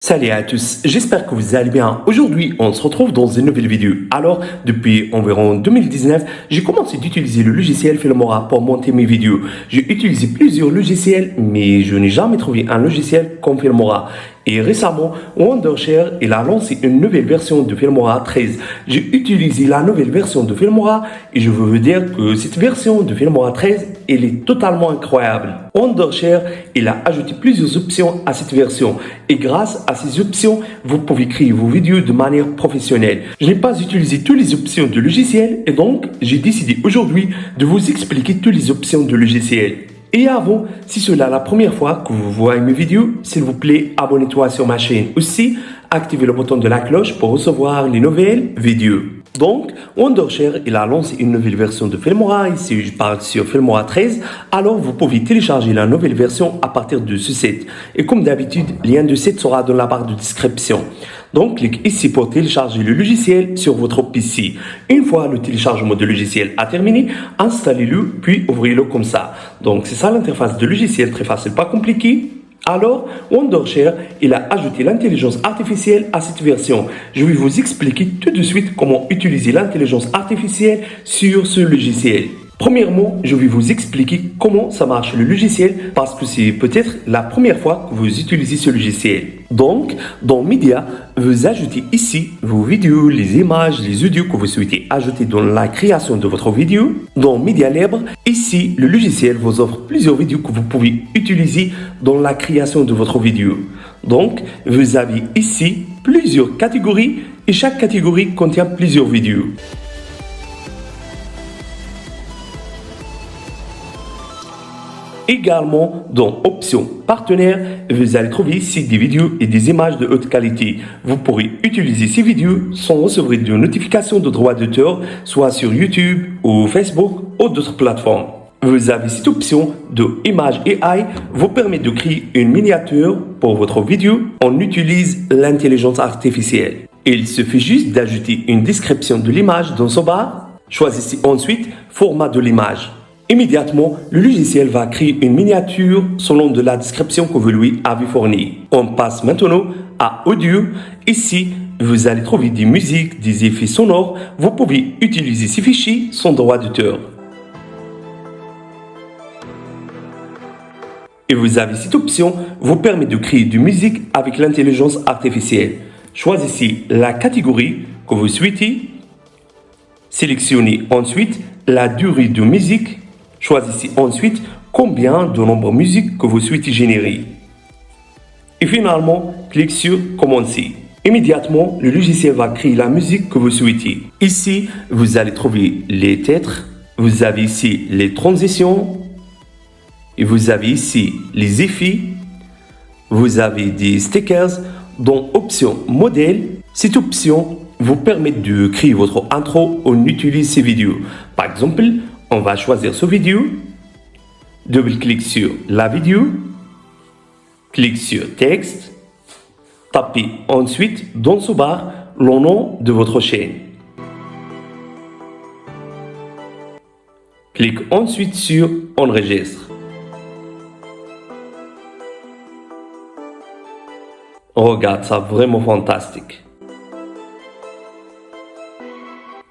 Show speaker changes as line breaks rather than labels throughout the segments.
Salut à tous, j'espère que vous allez bien. Aujourd'hui, on se retrouve dans une nouvelle vidéo. Alors, depuis environ 2019, j'ai commencé d'utiliser le logiciel Filmora pour monter mes vidéos. J'ai utilisé plusieurs logiciels, mais je n'ai jamais trouvé un logiciel comme Filmora. Et récemment, Wondershare il a lancé une nouvelle version de Filmora 13. J'ai utilisé la nouvelle version de Filmora et je veux vous dire que cette version de Filmora 13, elle est totalement incroyable. Wondershare il a ajouté plusieurs options à cette version et grâce à ces options, vous pouvez créer vos vidéos de manière professionnelle. Je n'ai pas utilisé toutes les options de logiciel et donc j'ai décidé aujourd'hui de vous expliquer toutes les options de logiciel. Et avant, si c'est la première fois que vous voyez mes vidéos, s'il vous plaît, abonnez-toi sur ma chaîne. Aussi, activez le bouton de la cloche pour recevoir les nouvelles vidéos. Donc, Wondershare, il a lancé une nouvelle version de Filmora. Ici, je parle sur Filmora 13. Alors, vous pouvez télécharger la nouvelle version à partir de ce site. Et comme d'habitude, le lien de site sera dans la barre de description. Donc, cliquez ici pour télécharger le logiciel sur votre PC. Une fois le téléchargement du logiciel a terminé, installez-le, puis ouvrez-le comme ça. Donc, c'est ça l'interface de logiciel, très facile, pas compliqué. Alors, Wondershare, il a ajouté l'intelligence artificielle à cette version. Je vais vous expliquer tout de suite comment utiliser l'intelligence artificielle sur ce logiciel. Premièrement, je vais vous expliquer comment ça marche le logiciel parce que c'est peut-être la première fois que vous utilisez ce logiciel. Donc, dans Media, vous ajoutez ici vos vidéos, les images, les audios que vous souhaitez ajouter dans la création de votre vidéo. Dans Media Libre, ici, le logiciel vous offre plusieurs vidéos que vous pouvez utiliser dans la création de votre vidéo. Donc, vous avez ici plusieurs catégories et chaque catégorie contient plusieurs vidéos. Également, dans Options partenaires, vous allez trouver ici des vidéos et des images de haute qualité. Vous pourrez utiliser ces vidéos sans recevoir de notifications de droits d'auteur, soit sur YouTube ou Facebook ou d'autres plateformes. Vous avez cette option de Image AI vous permet de créer une miniature pour votre vidéo. On utilise l'intelligence artificielle. Il suffit juste d'ajouter une description de l'image dans ce barre. Choisissez ensuite Format de l'image. Immédiatement, le logiciel va créer une miniature selon de la description que vous lui avez fournie. On passe maintenant à Audio. Ici, vous allez trouver des musiques, des effets sonores. Vous pouvez utiliser ces fichiers sans droit d'auteur. Et vous avez cette option vous permet de créer de musique avec l'intelligence artificielle. Choisissez la catégorie que vous souhaitez. Sélectionnez ensuite la durée de musique. Choisissez ensuite combien de nombre de musique que vous souhaitez générer. Et finalement, cliquez sur Commencer. Immédiatement, le logiciel va créer la musique que vous souhaitez. Ici, vous allez trouver les titres. Vous avez ici les transitions. Et vous avez ici les effets. Vous avez des stickers. Dans Option Modèle, cette option vous permet de créer votre intro. On utilise ces vidéos. Par exemple, on va choisir cette vidéo, double-clic sur la vidéo, clique sur texte, tapez ensuite dans ce barre le nom de votre chaîne. Clique ensuite sur enregistre. Regarde ça, vraiment fantastique.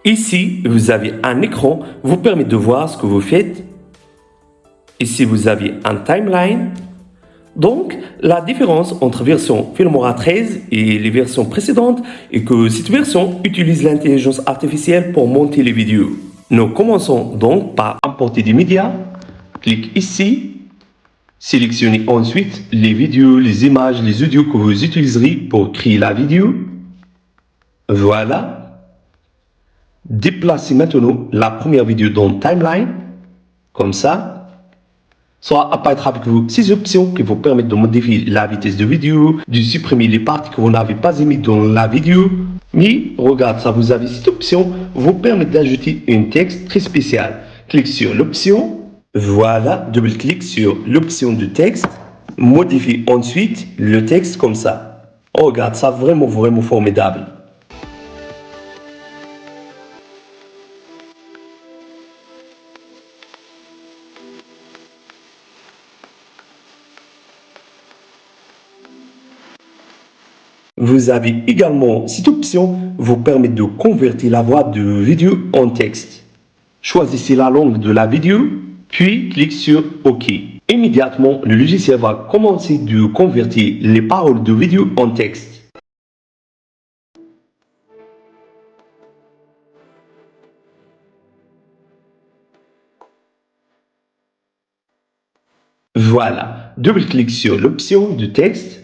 Ici, vous avez un écran vous permet de voir ce que vous faites. Ici, vous avez un timeline. Donc, la différence entre version Filmora 13 et les versions précédentes est que cette version utilise l'intelligence artificielle pour monter les vidéos. Nous commençons donc par importer des médias. Clique ici. Sélectionnez ensuite les vidéos, les images, les audios que vous utiliserez pour créer la vidéo. Voilà. Déplacez maintenant la première vidéo dans le timeline, comme ça. Soit apparaîtra avec vous ces options qui vous permettent de modifier la vitesse de vidéo, de supprimer les parties que vous n'avez pas émises dans la vidéo. Mais regarde ça, vous avez cette option vous permet d'ajouter un texte très spécial. Clique sur l'option. Voilà, double-clic sur l'option de texte. Modifiez ensuite le texte comme ça. Regarde ça, vraiment formidable. Vous avez également cette option vous permet de convertir la voix de vidéo en texte. Choisissez la langue de la vidéo, puis cliquez sur OK. Immédiatement, le logiciel va commencer de convertir les paroles de vidéo en texte. Voilà, double-cliquez sur l'option de texte,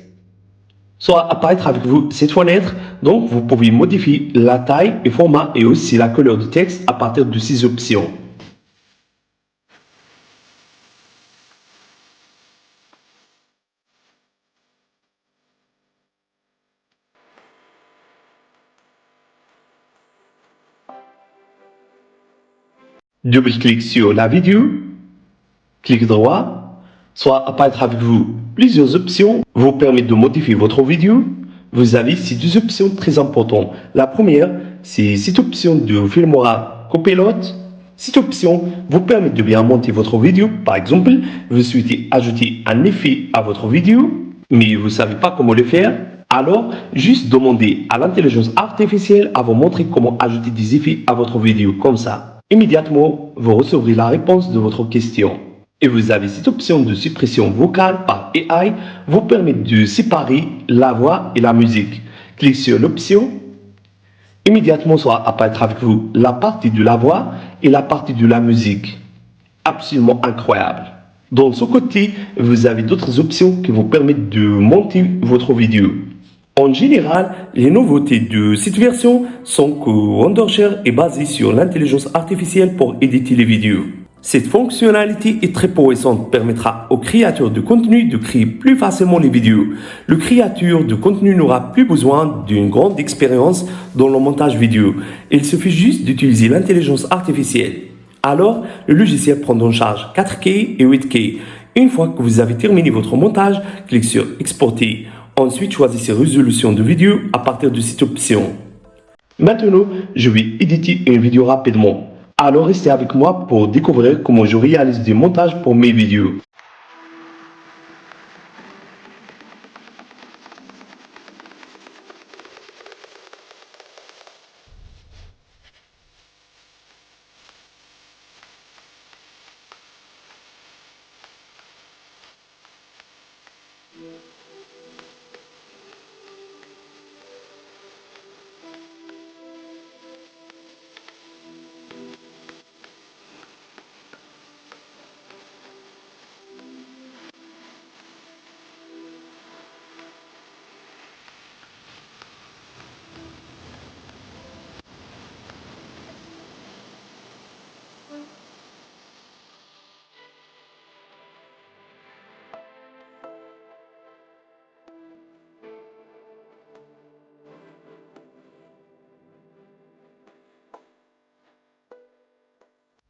soit apparaître avec vous cette fenêtre. Donc, vous pouvez modifier la taille et format et aussi la couleur du texte à partir de ces options. Double-cliquez sur la vidéo, clic droit, soit apparaître avec vous plusieurs options vous permettent de modifier votre vidéo. Vous avez ces deux options très importantes. La première, c'est cette option de Filmora Copilot. Cette option vous permet de bien monter votre vidéo. Par exemple, vous souhaitez ajouter un effet à votre vidéo, mais vous ne savez pas comment le faire. Alors, juste demandez à l'intelligence artificielle à vous montrer comment ajouter des effets à votre vidéo. Comme ça, immédiatement, vous recevrez la réponse de votre question. Et vous avez cette option de suppression vocale par AI vous permet de séparer la voix et la musique. Cliquez sur l'option. Immédiatement soit apparaître avec vous la partie de la voix et la partie de la musique. Absolument incroyable. Dans ce côté, vous avez d'autres options qui vous permettent de monter votre vidéo. En général, les nouveautés de cette version sont que Wondershare est basé sur l'intelligence artificielle pour éditer les vidéos. Cette fonctionnalité est très puissante, permettra aux créateurs de contenu de créer plus facilement les vidéos. Le créateur de contenu n'aura plus besoin d'une grande expérience dans le montage vidéo. Il suffit juste d'utiliser l'intelligence artificielle. Alors, le logiciel prend en charge 4K et 8K. Une fois que vous avez terminé votre montage, cliquez sur Exporter. Ensuite, choisissez Résolution de vidéo à partir de cette option. Maintenant, je vais éditer une vidéo rapidement. Alors restez avec moi pour découvrir comment je réalise des montages pour mes vidéos.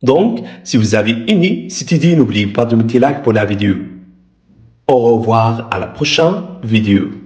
Donc, si vous avez aimé cette idée, n'oubliez pas de mettre like pour la vidéo. Au revoir à la prochaine vidéo.